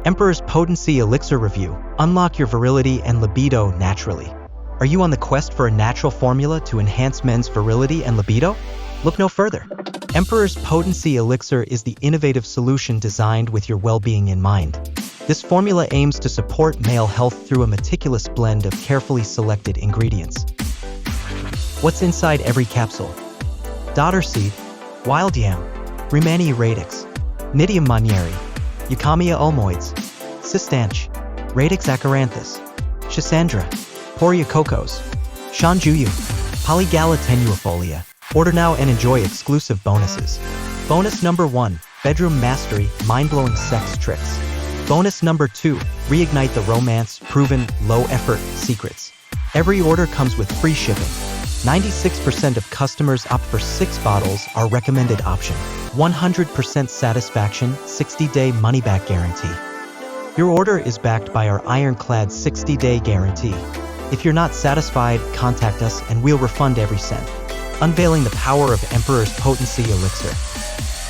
Emperor's Potency Elixir Review. Unlock your virility and libido naturally. Are you on the quest for a natural formula to enhance men's virility and libido? Look no further. Emperor's Potency Elixir is the innovative solution designed with your well-being in mind. This formula aims to support male health through a meticulous blend of carefully selected ingredients. What's inside every capsule? Dodder Seed, Wild Yam, Rehmanniae Radix, Cnidium Monnieri, Eucommia Ulmoides, Cistanche, Radix Achyranthis, Schisandra, Poria Cocos, Shan Zhu Yu, Polygala Tenuifolia. Order now and enjoy exclusive bonuses. Bonus number 1, Bedroom Mastery, Mind-Blowing Sex Tricks. Bonus number 2, Reignite the Romance, Proven, Low-Effort Secrets. Every order comes with free shipping. 96% of customers opt for 6 bottles, our recommended option. 100% satisfaction, 60-day money-back guarantee. Your order is backed by our ironclad 60-day guarantee. If you're not satisfied, contact us and we'll refund every cent. Unveiling the power of Emperor's Potency Elixir.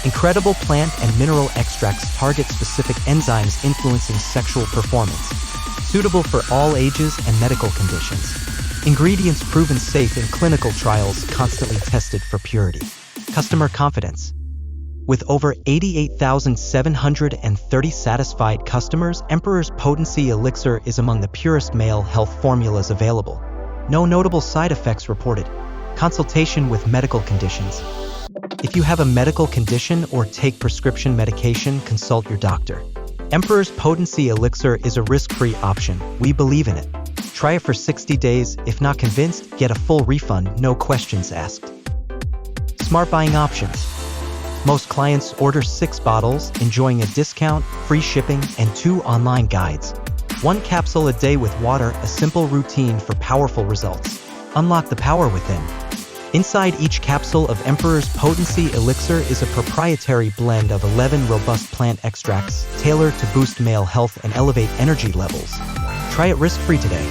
Incredible plant and mineral extracts target specific enzymes influencing sexual performance. Suitable for all ages and medical conditions. Ingredients proven safe in clinical trials, constantly tested for purity. Customer confidence. With over 88,730 satisfied customers, Emperor's Potency Elixir is among the purest male health formulas available. No notable side effects reported. Consultation with medical conditions. If you have a medical condition or take prescription medication, consult your doctor. Emperor's Potency Elixir is a risk-free option. We believe in it. Try it for 60 days. If not convinced, get a full refund, no questions asked. Smart buying options. Most clients order 6 bottles, enjoying a discount, free shipping, and 2 online guides. 1 capsule a day with water, a simple routine for powerful results. Unlock the power within. Inside each capsule of Emperor's Potency Elixir is a proprietary blend of 11 robust plant extracts, tailored to boost male health and elevate energy levels. Try it risk-free today.